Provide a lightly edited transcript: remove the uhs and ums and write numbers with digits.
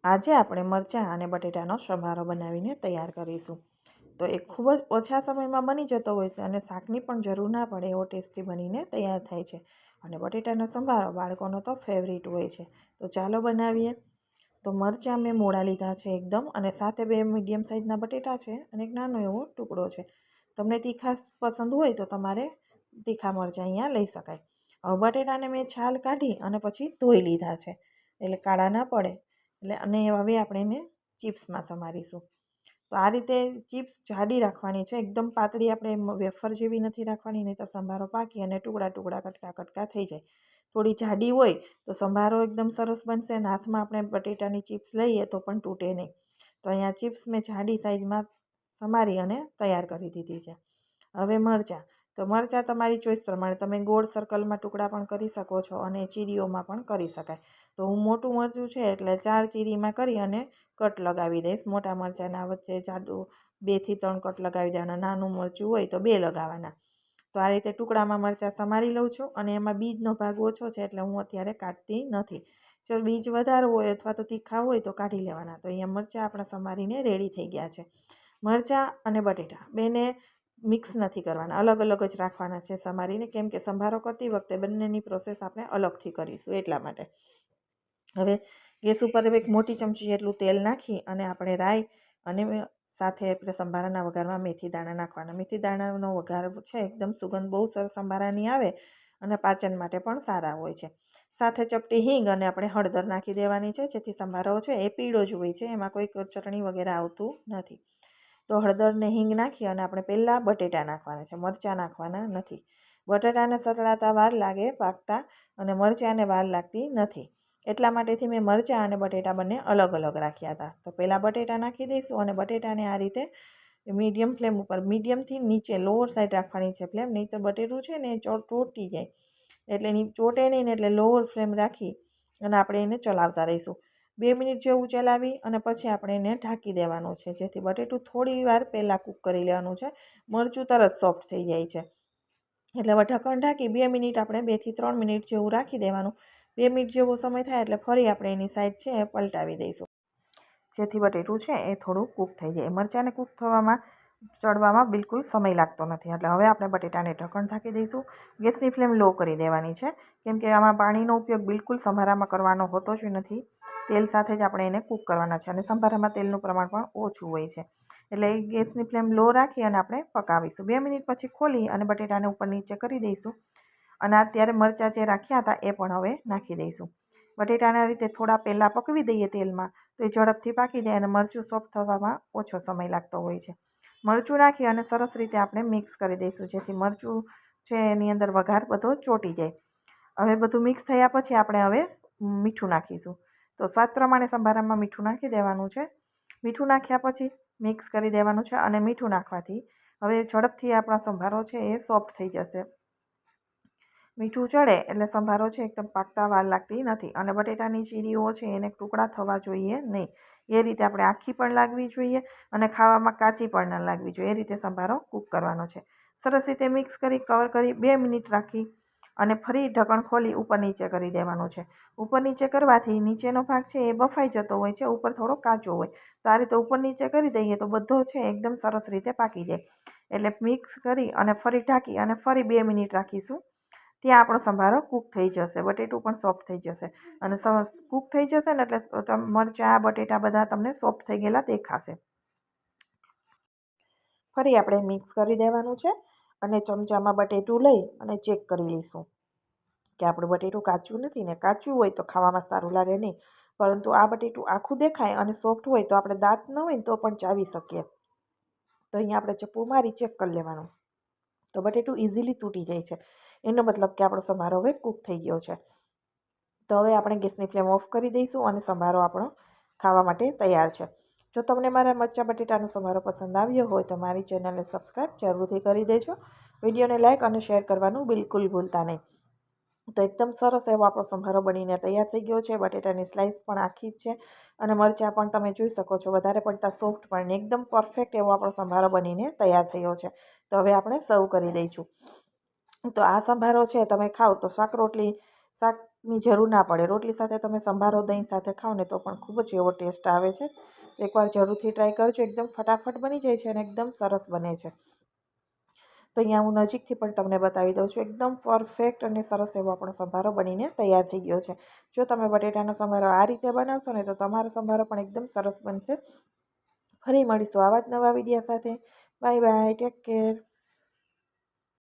આજે આપણે મરચાં અને બટેટાનો સંભારો બનાવીને તૈયાર કરીશું. તો એ ખૂબ જ ઓછા સમયમાં બની જતો હોય છે અને શાકની પણ જરૂર ના પડે એવો ટેસ્ટી બનીને તૈયાર થાય છે. અને બટેટાનો સંભારો બાળકોનો તો ફેવરિટ હોય છે. તો ચાલો બનાવીએ. તો મરચાં મેં મોડા લીધા છે એકદમ, અને સાથે 2 મીડિયમ સાઇઝના બટેટા છે અને એક નાનો એવો ટુકડો છે. તમને તીખાશ પસંદ હોય તો તમારે તીખા મરચાં અહીંયા લઈ શકાય. હવે બટેટાને મેં છાલ કાઢી અને પછી ધોઈ લીધા છે, એટલે કાળા ના પડે. અને હવે આપણે એને ચિપ્સમાં સમારીશું. તો આ રીતે ચિપ્સ જાડી રાખવાની છે, એકદમ પાતળી આપણે વેફર જેવી નથી રાખવાની, નહીં તો સંભારો પાકી અને ટુકડા ટુકડા કટકા કટકા થઈ જાય. થોડી જાડી હોય તો સંભારો એકદમ સરસ બનશે અને હાથમાં આપણે બટેટાની ચિપ્સ લઈએ તો પણ તૂટે નહીં. તો અહીંયા ચિપ્સ મેં જાડી સાઈઝમાં સમારી અને તૈયાર કરી દીધી છે. હવે મરચાં. તો મરચાં તમારી ચોઈસ પ્રમાણે તમે ગોળ સર્કલમાં ટુકડા પણ કરી શકો છો અને ચીરીઓમાં પણ કરી શકાય. તો હું મોટું મરચું છે એટલે 4 ચીરીમાં કરી અને કટ લગાવી દઈશ. મોટા મરચાંના વચ્ચે જાડું 2 થી 3 કટ લગાવી દેવાના. નાનું મરચું હોય તો 2 લગાવવાના. તો આ રીતે ટુકડામાં મરચાં સમારી લઉં છું, અને એમાં બીજનો ભાગ ઓછો છે એટલે હું અત્યારે કાઢતી નથી. જો બીજ વધારે હોય અથવા તો તીખા હોય તો કાઢી લેવાના. તો અહીંયા મરચાં આપણા સમારીને રેડી થઈ ગયા છે. મરચાં અને બટેટા બેને મિક્સ નથી કરવાના, અલગ અલગ જ રાખવાના છે સમારીને, કેમ કે સંભારો કરતી વખતે બંનેની પ્રોસેસ આપણે અલગથી કરીશું એટલા માટે. હવે ગેસ ઉપર એક મોટી ચમચી જેટલું તેલ નાખી અને આપણે રાઈ અને સાથે આપણે સંભારાના વઘારમાં મેથી દાણા નાખવાના. મેથી દાણાનો વઘાર છે એકદમ સુગંધ બહુ સરસ સંભારાની આવે અને પાચન માટે પણ સારા હોય છે. સાથે ચપટી હિંગ અને આપણે હળદર નાખી દેવાની છે, જેથી સંભારો છે એ પીળો જ હોય છે, એમાં કોઈ ચટણી વગેરે આવતું નથી. તો હળદર ને હિંગ નાખી અને આપણે પહેલાં બટેટા નાખવાના છે, મરચાં નાખવાના નથી. બટેટાને સતળાતા વાર લાગે પાકતા, અને મરચાંને વાર લાગતી નથી. એટલા માટેથી મેં મરચાં અને બટેટા બંને અલગ અલગ રાખ્યા હતા. તો પહેલાં બટેટા નાખી દઈશું અને બટેટાને આ રીતે મીડિયમ ફ્લેમ ઉપર, મીડિયમથી નીચે લોઅર સાઈડ રાખવાની છે ફ્લેમ, નહીં તો બટેટું છે ને એ ચોટી જાય, એટલે ચોટે નહીં ને, એટલે લોઅર ફ્લેમ રાખી અને આપણે એને ચલાવતા રહીશું. 2 મિનિટ જેવું ચલાવી અને પછી આપણે એને ઢાંકી દેવાનું છે, જેથી બટેટું થોડી વાર પહેલાં કૂક કરી લેવાનું છે. મરચું તરત સોફ્ટ થઈ જાય છે, એટલે હવે ઢક્કણ ઢાંકી 2 મિનિટ આપણે 2 થી 3 મિનિટ જેવું રાખી દેવાનું. 2 મિનિટ જેવો સમય થાય એટલે ફરી આપણે એની સાઈડ છે એ પલટાવી દઈશું, જેથી બટેટું છે એ થોડું કૂક થઈ જાય. મરચાંને કૂક ચડવામાં બિલકુલ સમય લાગતો નથી. એટલે હવે આપણે બટેટાને ઢક્કણ ઢાંકી દઈશું. ગેસની ફ્લેમ લો કરી દેવાની છે, કેમ કે આમાં પાણીનો ઉપયોગ બિલકુલ સંભારામાં કરવાનો હોતો જ નથી. તેલ સાથે જ આપણે એને કૂક કરવાના છે, અને સંભારામાં તેલનું પ્રમાણ પણ ઓછું હોય છે. એટલે ગેસની ફ્લેમ લો રાખી અને આપણે પકાવીશું. 2 મિનિટ પછી ખોલી અને બટેટાને ઉપર નીચે કરી દઈશું, અને અત્યારે મરચાં જે રાખ્યા હતા એ પણ હવે નાખી દઈશું. બટેટાના રીતે થોડા પહેલાં પકવી દઈએ તેલમાં તો એ ઝડપથી પાકી જાય અને મરચું સોફ્ટ થવામાં ઓછો સમય લાગતો હોય છે. મરચું નાખી અને સરસ રીતે આપણે મિક્સ કરી દઈશું, જેથી મરચું છે એની અંદર વઘાર બધો ચોંટી જાય. હવે બધું મિક્સ થયા પછી આપણે હવે મીઠું નાખીશું. તો સ્વાદ પ્રમાણે સંભારામાં મીઠું નાખી દેવાનું છે. મીઠું નાખ્યા પછી મિક્સ કરી દેવાનું છે, અને મીઠું નાખવાથી હવે ઝડપથી આપણા સંભારો છે એ સોફ્ટ થઈ જશે. મીઠું ચડે એટલે સંભારો છે એકદમ પાકતા વાર લાગતી નથી, અને બટેટાની ચીરીઓ છે એને ટુકડા થવા જોઈએ નહીં. એ રીતે આપણે આખી પણ લાગવી જોઈએ અને ખાવામાં કાચી પણ ન લાગવી જોઈએ. એ રીતે સંભારો કૂક કરવાનો છે. સરસ રીતે મિક્સ કરી કવર કરી 2 મિનિટ રાખી અને ફરી ઢક્કણ ખોલી ઉપર નીચે કરી દેવાનું છે. ઉપર નીચે કરવાથી નીચેનો ભાગ છે એ બફાઈ જતો હોય છે, ઉપર થોડો કાચો હોય. તો આ રીતે ઉપર નીચે કરી દઈએ તો બધો છે એકદમ સરસ રીતે પાકી જાય. એટલે મિક્સ કરી અને ફરી ઢાંકી અને ફરી 2 મિનિટ રાખીશું. ત્યાં આપણો સંભારો કૂક થઈ જશે, બટેટું પણ સોફ્ટ થઈ જશે, અને કૂક થઈ જશે ને એટલે મરચાં બટેટા બધા તમને સોફ્ટ થઈ ગયેલા દેખાશે. ફરી આપણે મિક્સ કરી દેવાનું છે, અને ચમચામાં બટેટું લઈ અને ચેક કરી લઈશું કે આપણું બટેટું કાચું નથી ને. કાચું હોય તો ખાવામાં સારું લાગે નહીં, પરંતુ આ બટેટું આખું દેખાય અને સોફ્ટ હોય તો આપણે દાંત ન હોય તો પણ ચાવી શકીએ. તો અહીંયા આપણે ચપ્પુ મારી ચેક કરી લેવાનું. તો બટેટું ઇઝીલી તૂટી જાય છે, એનો મતલબ કે આપણો સંભારો હવે કૂક થઈ ગયો છે. તો હવે આપણે ગેસની ફ્લેમ ઓફ કરી દઈશું અને સંભારો આપણો ખાવા માટે તૈયાર છે. જો તમને મારા મરચાં બટેટાનો સંભારો પસંદ આવ્યો હોય તો મારી ચેનલને સબસ્ક્રાઈબ જરૂરથી કરી દેજો. વિડીયોને લાઇક અને શેર કરવાનું બિલકુલ ભૂલતા નહીં. તો એકદમ સરસ એવો આપણો સંભારો બનીને તૈયાર થઈ ગયો છે. બટેટાની સ્લાઇસ પણ આખી જ છે, અને મરચાં પણ તમે જોઈ શકો છો વધારે પડતા સોફ્ટ પણ. એકદમ પરફેક્ટ એવો આપણો સંભારો બનીને તૈયાર થયો છે. તો હવે આપણે સર્વ કરી દઈશું. તો આ સંભારો છે તમે ખાઓ તો શાક ની જરૂર ના પડે. રોટલી સાથે તમે સંભારો દહીં સાથે ખાઓ ને તો પણ ખૂબ જ એવો ટેસ્ટ આવે છે. એકવાર જરૂરથી ટ્રાય કરજો. એકદમ ફટાફટ બની જાય છે અને એકદમ સરસ બને છે. તો અહીંયા હું નજીકથી પણ તમને બતાવી દઉં છું. એકદમ પરફેક્ટ અને સરસ એવો આપણો સંભારો બનીને તૈયાર થઈ ગયો છે. જો તમે બટેટાનો સંભારો આ રીતે બનાવશો ને તો તમારો સંભારો પણ એકદમ સરસ બનશે. ફરી મળીશું આવા જ નવા વિડીયો સાથે. Bye bye. Take care.